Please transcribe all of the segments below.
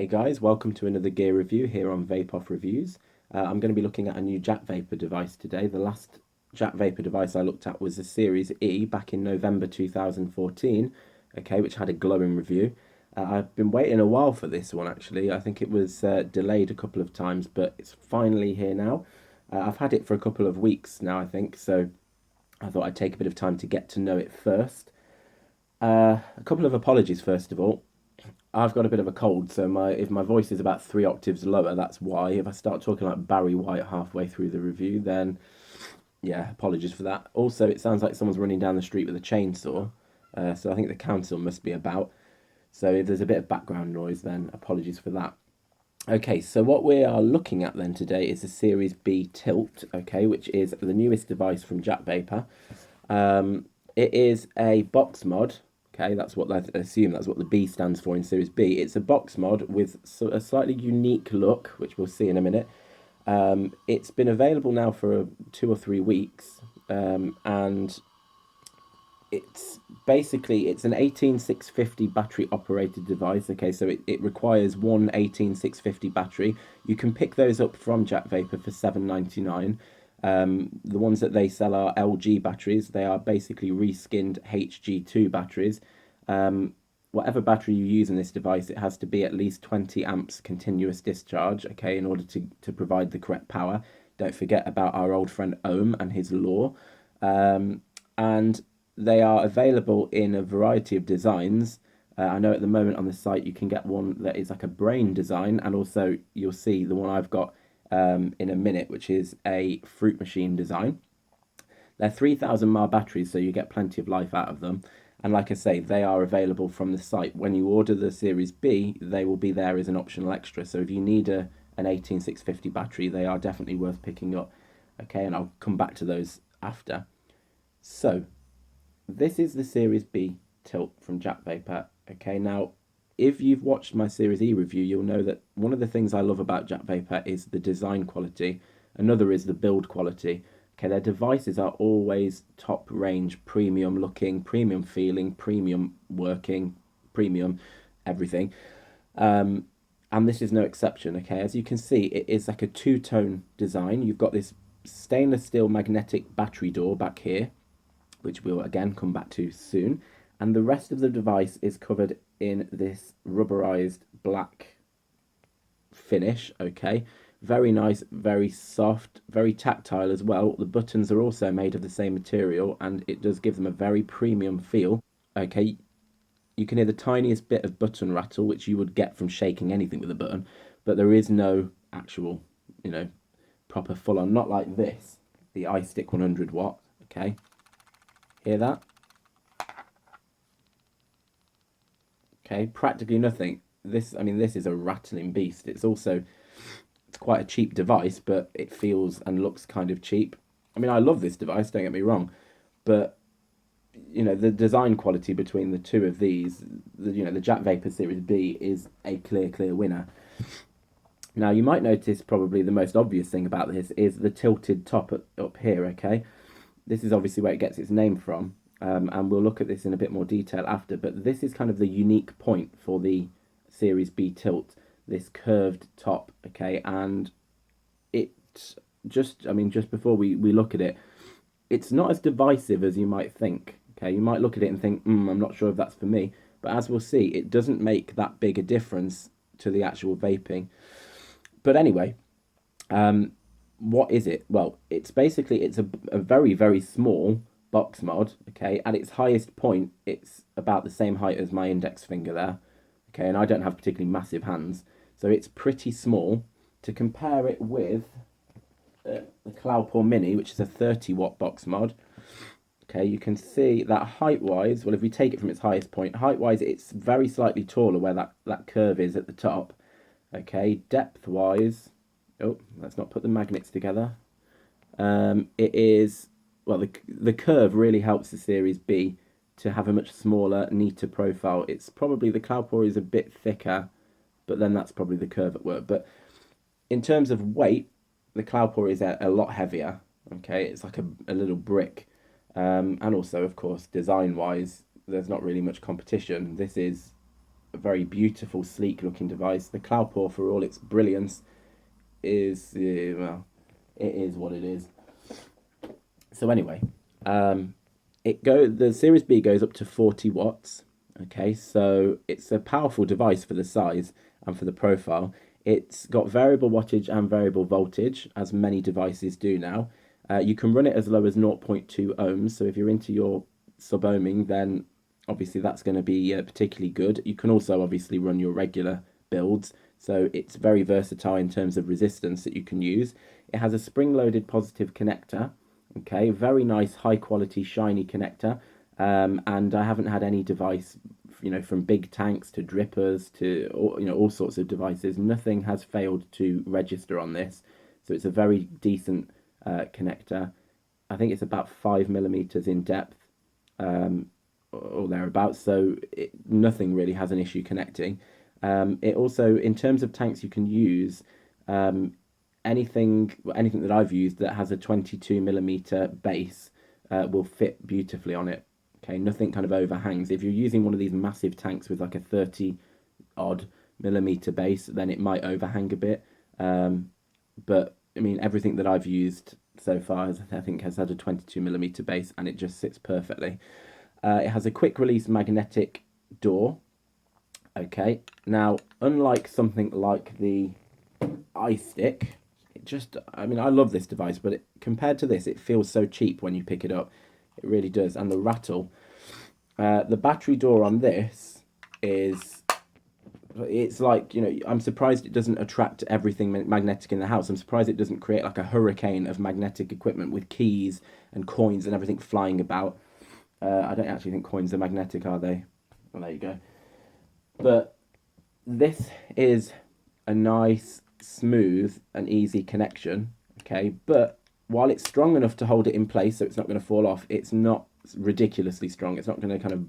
Hey guys, welcome to another gear review here on Vape Reviews. I'm going to be looking at a new JACVapour device today. The last JACVapour device I looked at was the Series E back in November 2014, okay, which had a glowing review. I've been waiting a while for this one actually. I think it was delayed a couple of times, but it's finally here now. I've had it for a couple of weeks now, I think, so I thought I'd take a bit of time to get to know it first. A couple of apologies first of all. I've got a bit of a cold, so if my voice is about 3 octaves lower, that's why. If I start talking like Barry White halfway through the review, then yeah, apologies for that. Also, it sounds like someone's running down the street with a chainsaw, so I think the council must be about. So if there's a bit of background noise, then apologies for that. Okay, so what we are looking at then today is the Series B Tilt, okay, which is the newest device from JACVapour. It is a box mod. Okay, that's what I assume that's what the B stands for in Series B. It's a box mod with a slightly unique look, which we'll see in a minute. It's been available now for 2 or 3 weeks, and it's an 18650 battery operated device. Okay, so it requires one 18650 battery. You can pick those up from JACVapour for $7.99. The ones that they sell are LG batteries. They are basically reskinned HG2 batteries. Whatever battery you use in this device, it has to be at least 20 amps continuous discharge, okay, in order to provide the correct power. Don't forget about our old friend Ohm and his law. And they are available in a variety of designs. I know at the moment on the site you can get one that is like a brain design, and also you'll see the one I've got in a minute, which is a fruit machine design. They're 3,000 mAh batteries, so you get plenty of life out of them. And like I say, they are available from the site. When you order the Series B, they will be there as an optional extra. So if you need an 18650 battery, they are definitely worth picking up. Okay, and I'll come back to those after. So this is the Series B Tilt from JACVapour. Okay, now if you've watched my Series E review, you'll know that one of the things I love about JACVapour is the design quality. Another is the build quality. Okay, their devices are always top range, premium looking, premium feeling, premium working, premium everything. And this is no exception. Okay, as you can see, it is like a two-tone design. You've got this stainless steel magnetic battery door back here, which we'll again come back to soon. And the rest of the device is covered in this rubberized black finish, okay? Very nice, very soft, very tactile as well. The buttons are also made of the same material, and it does give them a very premium feel. Okay, you can hear the tiniest bit of button rattle, which you would get from shaking anything with a button, but there is no actual, proper full-on, not like this, the iStick 100 watt, okay? Hear that? Okay, practically nothing. This is a rattling beast. It's quite a cheap device, but it feels and looks kind of cheap. I mean, I love this device, don't get me wrong, but the design quality between the two of these, the JACVapour Series B is a clear winner. Now, you might notice probably the most obvious thing about this is the tilted top up here, okay? This is obviously where it gets its name from, and we'll look at this in a bit more detail after, but this is kind of the unique point for the Series B Tilt, this curved top, okay? And just before we look at it, it's not as divisive as you might think, okay? You might look at it and think, I'm not sure if that's for me, but as we'll see, it doesn't make that big a difference to the actual vaping. But anyway, what is it? Well, it's a very, very small box mod, okay? At its highest point, it's about the same height as my index finger there, okay? And I don't have particularly massive hands, so it's pretty small. To compare it with the JACVapour Mini, which is a 30 watt box mod, okay, you can see that height-wise, well, if we take it from its highest point, height-wise, it's very slightly taller where that curve is at the top, okay? Depth-wise, oh, let's not put the magnets together. It is, well, the curve really helps the Series B to have a much smaller, neater profile. It's probably, the JACVapour is a bit thicker, but then that's probably the curve at work. But in terms of weight, the JACVapour is a lot heavier, okay? It's like a little brick. And also, of course, design-wise, there's not really much competition. This is a very beautiful, sleek looking device. The JACVapour, for all its brilliance, is well, it is what it is. So anyway, the Series B goes up to 40 watts. Okay, so it's a powerful device for the size and for the profile. It's got variable wattage and variable voltage, as many devices do now. You can run it as low as 0.2 ohms. So if you're into your sub-ohming, then obviously that's going to be particularly good. You can also obviously run your regular builds. So it's very versatile in terms of resistance that you can use. It has a spring-loaded positive connector. Okay, very nice, high-quality, shiny connector. And I haven't had any device, from big tanks to drippers to all sorts of devices. Nothing has failed to register on this, so it's a very decent connector. I think it's about 5 millimeters in depth, or thereabouts. So nothing really has an issue connecting. It also, in terms of tanks you can use, anything that I've used that has a 22 millimeter base will fit beautifully on it. Okay, nothing kind of overhangs. If you're using one of these massive tanks with like a 30 odd millimeter base, then it might overhang a bit. But I mean, everything that I've used so far I think has had a 22 millimeter base, and it just sits perfectly. It has a quick release magnetic door. Okay, now unlike something like the iStick, I love this device, but compared to this, it feels so cheap when you pick it up. It really does. And the rattle. The battery door on this it's like, I'm surprised it doesn't attract everything magnetic in the house. I'm surprised it doesn't create like a hurricane of magnetic equipment with keys and coins and everything flying about. I don't actually think coins are magnetic, are they? Well, there you go. But this is a nice, smooth and easy connection. Okay, but while it's strong enough to hold it in place so it's not going to fall off, it's not ridiculously strong. It's not going to kind of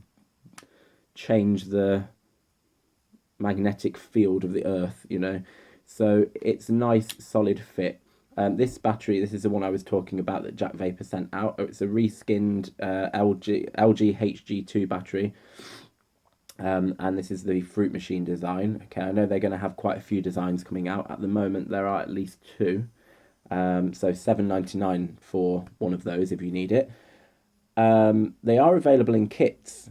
change the magnetic field of the earth, So it's a nice, solid fit. This battery, this is the one I was talking about that JACVapour sent out. It's a reskinned LG HG2 battery. And this is the fruit machine design. Okay, I know they're going to have quite a few designs coming out. At the moment, there are at least two. So $7.99 for one of those if you need it. They are available in kits.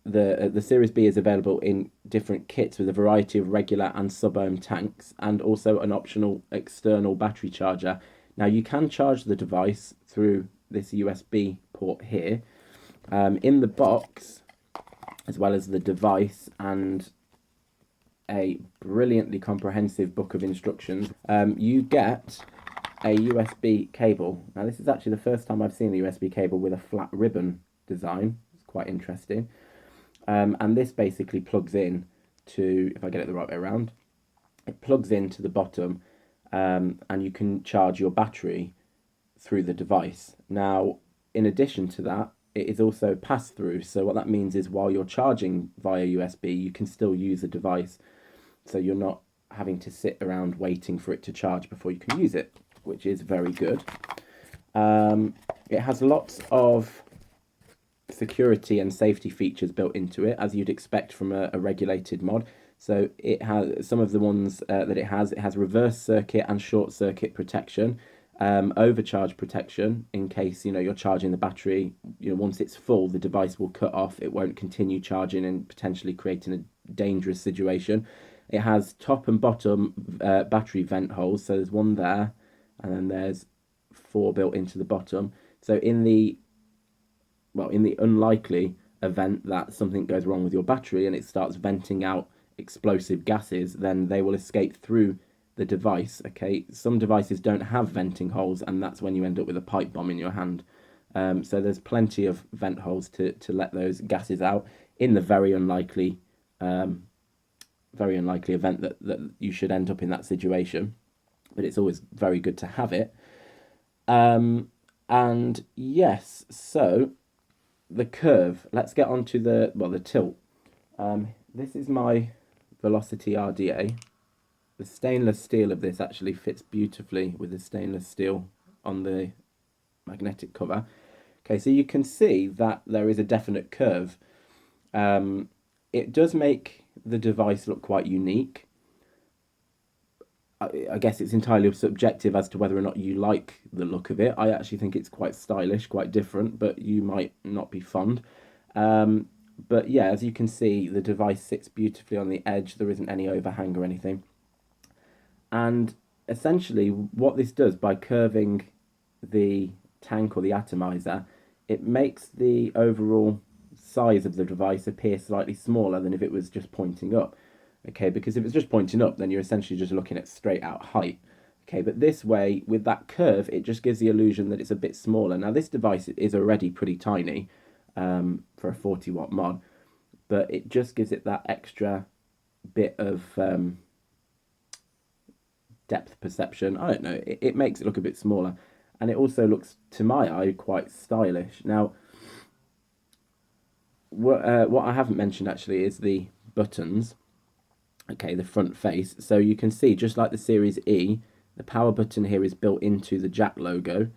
The Series B is available in different kits with a variety of regular and sub-ohm tanks, and also an optional external battery charger. Now you can charge the device through this USB port here. In the box, as well as the device and a brilliantly comprehensive book of instructions, you get a USB cable. Now this is actually the first time I've seen the USB cable with a flat ribbon design. It's quite interesting. And this basically plugs in to, if I get it the right way around, it plugs into the bottom, and you can charge your battery through the device. Now, in addition to that, it is also pass-through. So what that means is while you're charging via USB, you can still use the device. So you're not having to sit around waiting for it to charge before you can use it, which is very good. It has lots of security and safety features built into it, as you'd expect from a regulated mod. So it has some of the ones that it has reverse circuit and short circuit protection, overcharge protection in case you're charging the battery. Once it's full, the device will cut off. It won't continue charging and potentially creating a dangerous situation. It has top and bottom battery vent holes. So there's one there, and then there's 4 built into the bottom. So in the unlikely event that something goes wrong with your battery and it starts venting out explosive gases, then they will escape through the device. Okay, some devices don't have venting holes, and that's when you end up with a pipe bomb in your hand. So there's plenty of vent holes to let those gases out in the very unlikely event that you should end up in that situation. But it's always very good to have it. And yes, so the curve. Let's get on to the tilt. This is my Velocity RDA. The stainless steel of this actually fits beautifully with the stainless steel on the magnetic cover. Okay, so you can see that there is a definite curve. It does make the device look quite unique. I guess it's entirely subjective as to whether or not you like the look of it. I actually think it's quite stylish, quite different, but you might not be fond. Um, but yeah, as you can see, the device sits beautifully on the edge. There isn't any overhang or anything. And essentially, what this does by curving the tank or the atomizer, it makes the overall size of the device appear slightly smaller than if it was just pointing up. Okay, because if it's just pointing up, then you're essentially just looking at straight out height. Okay, but this way, with that curve, it just gives the illusion that it's a bit smaller. Now, this device is already pretty tiny for a 40-watt mod, but it just gives it that extra bit of depth perception. I don't know. It makes it look a bit smaller, and it also looks, to my eye, quite stylish. Now, what I haven't mentioned actually is the buttons. Okay, the front face. So you can see, just like the Series E, the power button here is built into the JACV logo.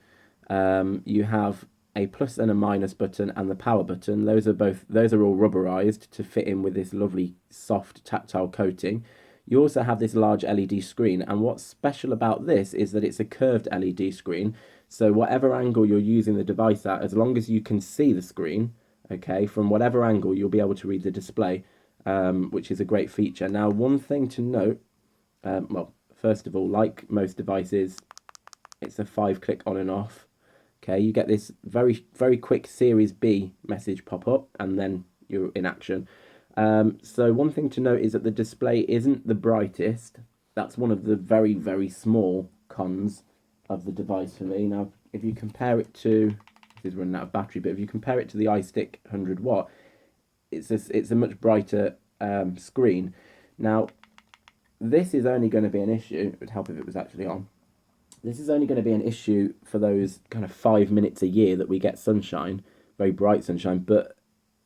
You have a plus and a minus button and the power button. Those are all rubberized to fit in with this lovely soft tactile coating. You also have this large LED screen, and what's special about this is that it's a curved LED screen. So whatever angle you're using the device at, as long as you can see the screen, okay, from whatever angle, you'll be able to read the display, which is a great feature. Now, one thing to note, well, first of all, like most devices, it's a 5-click on and off. Okay, you get this very, very quick Series B message pop up, and then you're in action. So one thing to note is that the display isn't the brightest. That's one of the very, very small cons of the device for me. Now, if you compare it to, this is running out of battery, but if you compare it to the iStick 100-watt, it's a much brighter screen. Now, this is only going to be an issue. It would help if it was actually on. This is only going to be an issue for those kind of 5 minutes a year that we get sunshine, very bright sunshine, but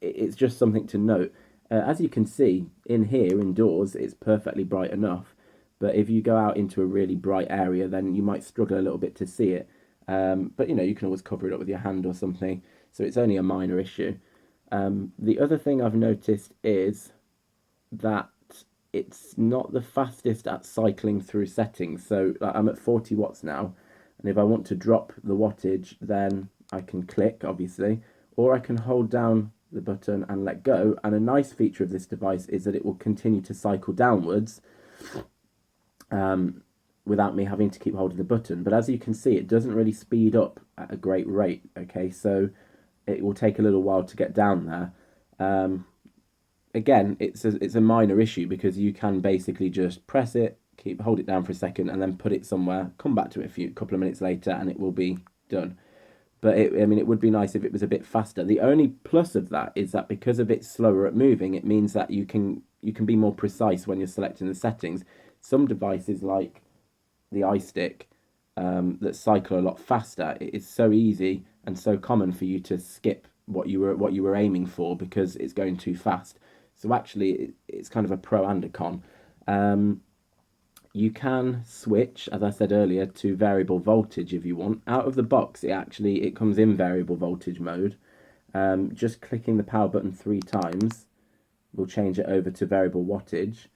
it's just something to note. As you can see, in here, indoors, it's perfectly bright enough, but if you go out into a really bright area, then you might struggle a little bit to see it. But, you can always cover it up with your hand or something, so it's only a minor issue. The other thing I've noticed is that it's not the fastest at cycling through settings. So I'm at 40 watts now, and if I want to drop the wattage, then I can click, obviously, or I can hold down the button and let go. And a nice feature of this device is that it will continue to cycle downwards without me having to keep holding the button. But as you can see, it doesn't really speed up at a great rate. Okay, so it will take a little while to get down there. Again, it's a minor issue because you can basically just press it, hold it down for a second, and then put it somewhere, come back to it a couple of minutes later, and it will be done. But it would be nice if it was a bit faster. The only plus of that is that because of it's slower at moving, it means that you can be more precise when you're selecting the settings. Some devices like the iStick that cycle a lot faster, it is so easy and so common for you to skip what you were aiming for because it's going too fast. So actually, it's kind of a pro and a con. You can switch, as I said earlier, to variable voltage if you want. Out of the box, it comes in variable voltage mode. Just clicking the power button 3 times will change it over to variable wattage.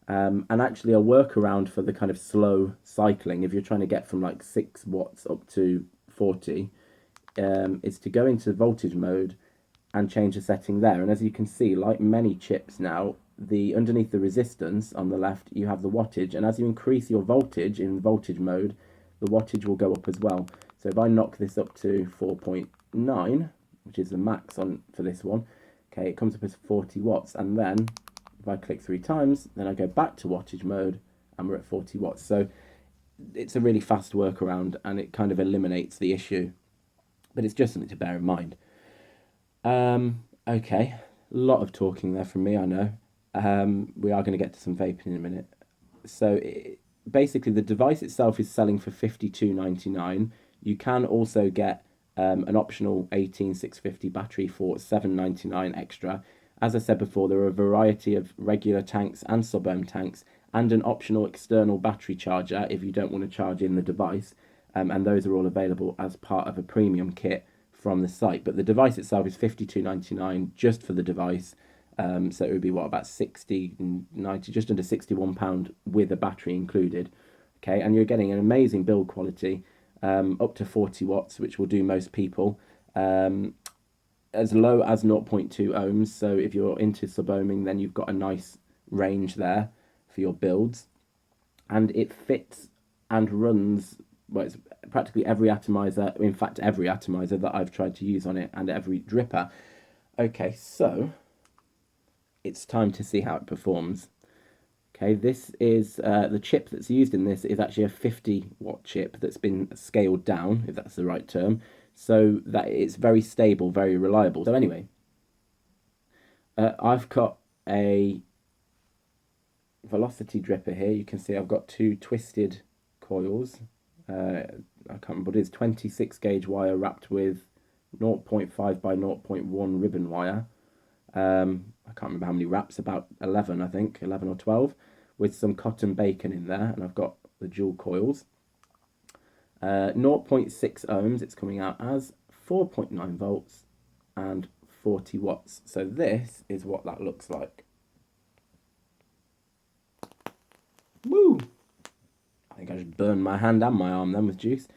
And actually, a workaround for the kind of slow cycling, if you're trying to get from like 6 watts up to 40, is to go into voltage mode and change the setting there. And as you can see, like many chips now, underneath the resistance on the left, you have the wattage. And as you increase your voltage in voltage mode, the wattage will go up as well. So if I knock this up to 4.9, which is the max for this one, okay, it comes up as 40 watts. And then if I click 3 times, then I go back to wattage mode and we're at 40 watts. So it's a really fast workaround and it kind of eliminates the issue. But it's just something to bear in mind. Okay, a lot of talking there from me, I know. We are going to get to some vaping in a minute. So basically, the device itself is selling for $52.99. You can also get an optional 18650 battery for $7.99 extra. As I said before, there are a variety of regular tanks and sub-ohm tanks, and an optional external battery charger if you don't want to charge in the device. And those are all available as part of a premium kit from the site. But the device itself is $52.99 just for the device. So it would be what, about 60, 90, just under £61 with a battery included. Okay, and you're getting an amazing build quality, up to 40 watts, which will do most people. As low as 0.2 ohms. So if you're into sub-ohming, then you've got a nice range there for your builds. And it fits and runs, well, it's practically every atomizer, in fact, every atomizer that I've tried to use on it, and every dripper. Okay, so it's time to see how it performs. Okay, this is the chip that's used in this is actually a 50-watt chip that's been scaled down, if that's the right term, so that it's very stable, very reliable. So anyway, I've got a velocity dripper here. You can see I've got two twisted coils. I can't remember what it is, 26 gauge wire wrapped with 0.5 by 0.1 ribbon wire. I can't remember how many wraps, about 11, I think, 11 or 12, with some cotton bacon in there, and I've got the dual coils. 0.6 ohms, it's coming out as 4.9 volts and 40 watts. So this is what that looks like. Woo! I think I just burned my hand and my arm then with juice.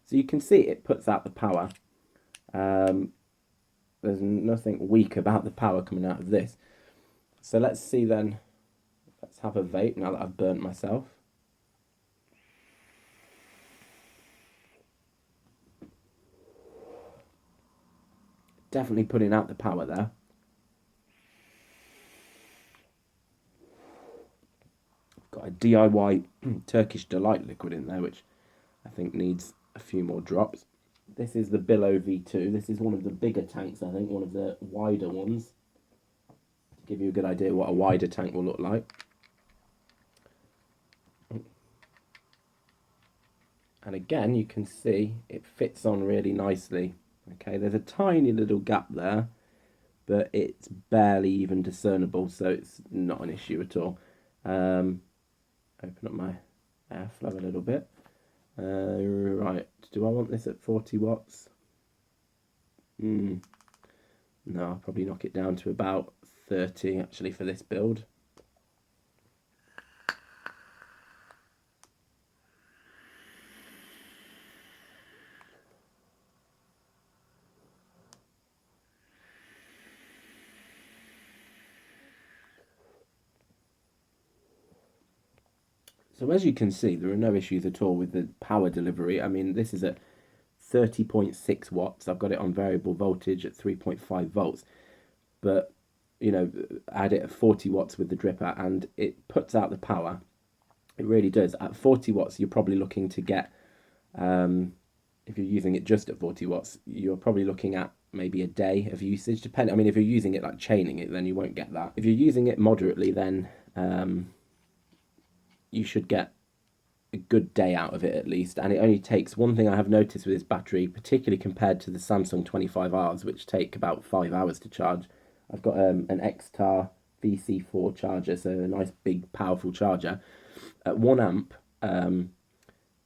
So you can see it puts out the power. There's nothing weak about the power coming out of this. So let's see then. Let's have a vape now that I've burnt myself. Definitely putting out the power there. Got a DIY Turkish Delight liquid in there, which I think needs a few more drops. This is the Billow V2. This is one of the bigger tanks, I think, one of the wider ones. To give you a good idea what a wider tank will look like. And again, you can see it fits on really nicely. Okay, there's a tiny little gap there, but it's barely even discernible, so it's not an issue at all. Open up my airflow a little bit. Right, do I want this at 40 watts? No, I'll probably knock it down to about 30 actually for this build. So as you can see, there are no issues at all with the power delivery. I mean, this is at 30.6 watts. I've got it on variable voltage at 3.5 volts. But, you know, add it at 40 watts with the dripper and it puts out the power. It really does. At 40 watts, you're probably looking to get, if you're using it just at 40 watts, you're probably looking at maybe a day of usage. I mean, if you're using it like chaining it, then you won't get that. If you're using it moderately, then you should get a good day out of it at least. And it only takes, one thing I have noticed with this battery, particularly compared to the Samsung 25Rs, which take about 5 hours to charge. I've got an X-Tar VC4 charger, so a nice big powerful charger. At 1 amp,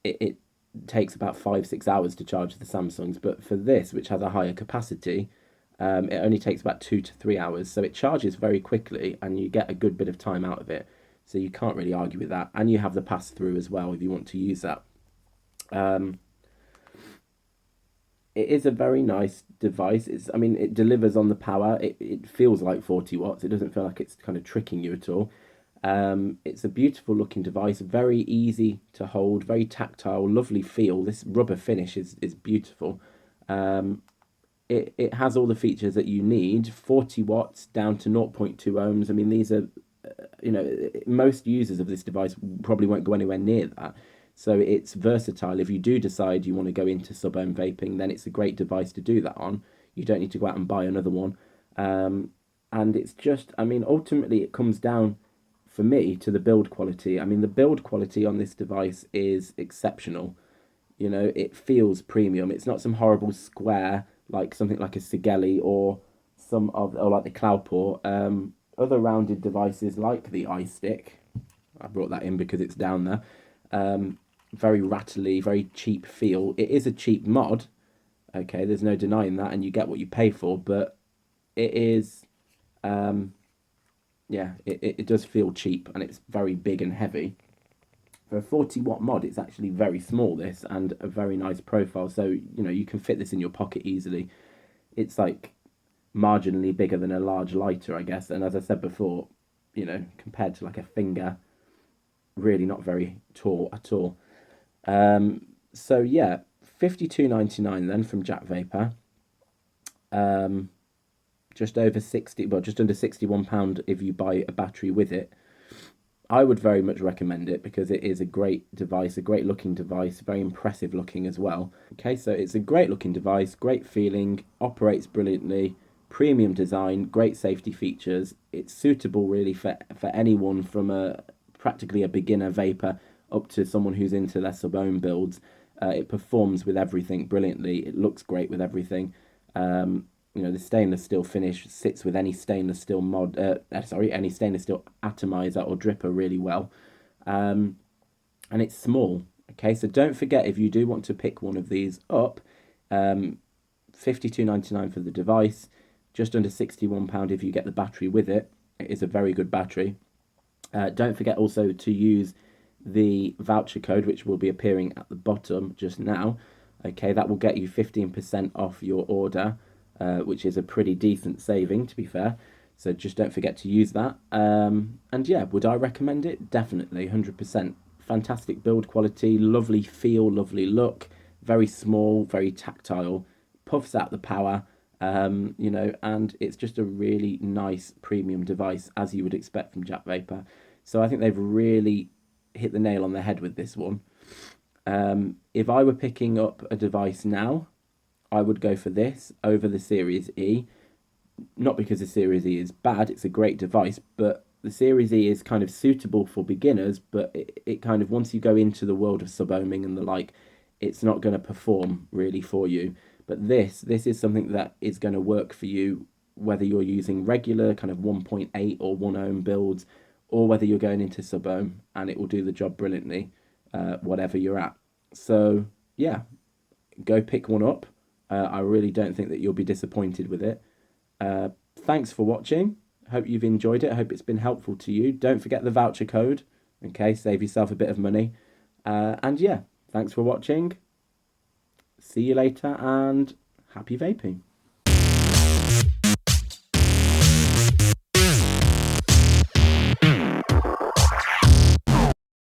it takes about 5-6 hours to charge the Samsungs, but for this, which has a higher capacity, it only takes about 2 to 3 hours. So it charges very quickly and you get a good bit of time out of it. So you can't really argue with that. And you have the pass-through as well if you want to use that. It is a very nice device. I mean, it delivers on the power. It feels like 40 watts. It doesn't feel like it's kind of tricking you at all. It's a beautiful looking device, very easy to hold, very tactile, lovely feel. This rubber finish is beautiful. It has all the features that you need, 40 watts down to 0.2 ohms. I mean, these are, you know, most users of this device probably won't go anywhere near that. So it's versatile. If you do decide you want to go into sub-ohm vaping, then it's a great device to do that on. You don't need to go out and buy another one. And it's just, I mean, ultimately it comes down, for me, to the build quality. I mean, the build quality on this device is exceptional. You know, it feels premium. It's not some horrible square, like something like a Sigeli or like the JACVapour. Other rounded devices like the iStick, I brought that in because it's down there, very rattly, very cheap feel. It is a cheap mod, okay, there's no denying that, and you get what you pay for, but it is yeah, it does feel cheap, and it's very big and heavy. For a 40-watt mod, it's actually very small, this, and a very nice profile. So, you can fit this in your pocket easily. It's like marginally bigger than a large lighter, I guess. And as I said before, compared to like a finger, really not very tall at all. So yeah, 52.99 then from JACVapour. Just over 60, well, just under £61 if you buy a battery with it. I would very much recommend it because it is a great device, a great looking device, very impressive looking as well. Okay, so it's a great looking device, great feeling, operates brilliantly, premium design, great safety features. It's suitable really for anyone from practically a beginner vapor up to someone who's into their sub-ohm builds. It performs with everything brilliantly. It looks great with everything. The stainless steel finish sits with any stainless steel any stainless steel atomizer or dripper really well. And it's small. Okay, so don't forget, if you do want to pick one of these up, 52.99 for the device, just under £61 if you get the battery with it. It is a very good battery. Don't forget also to use the voucher code, which will be appearing at the bottom just now. Okay, that will get you 15% off your order, which is a pretty decent saving, to be fair. So just don't forget to use that. And yeah, would I recommend it? Definitely, 100%. Fantastic build quality, lovely feel, lovely look, very small, very tactile, puffs out the power, and it's just a really nice premium device, as you would expect from JACVapour. So I think they've really hit the nail on the head with this one. If I were picking up a device now, I would go for this over the Series E. Not because the Series E is bad, it's a great device, but the Series E is kind of suitable for beginners, but it kind of, once you go into the world of sub-ohming and the like, it's not going to perform really for you. But this is something that is going to work for you, whether you're using regular kind of 1.8 or 1 ohm builds, or whether you're going into sub-ohm, and it will do the job brilliantly, whatever you're at. So yeah, go pick one up. I really don't think that you'll be disappointed with it. Thanks for watching. Hope you've enjoyed it. I hope it's been helpful to you. Don't forget the voucher code. Okay, save yourself a bit of money. And yeah, thanks for watching. See you later, and happy vaping.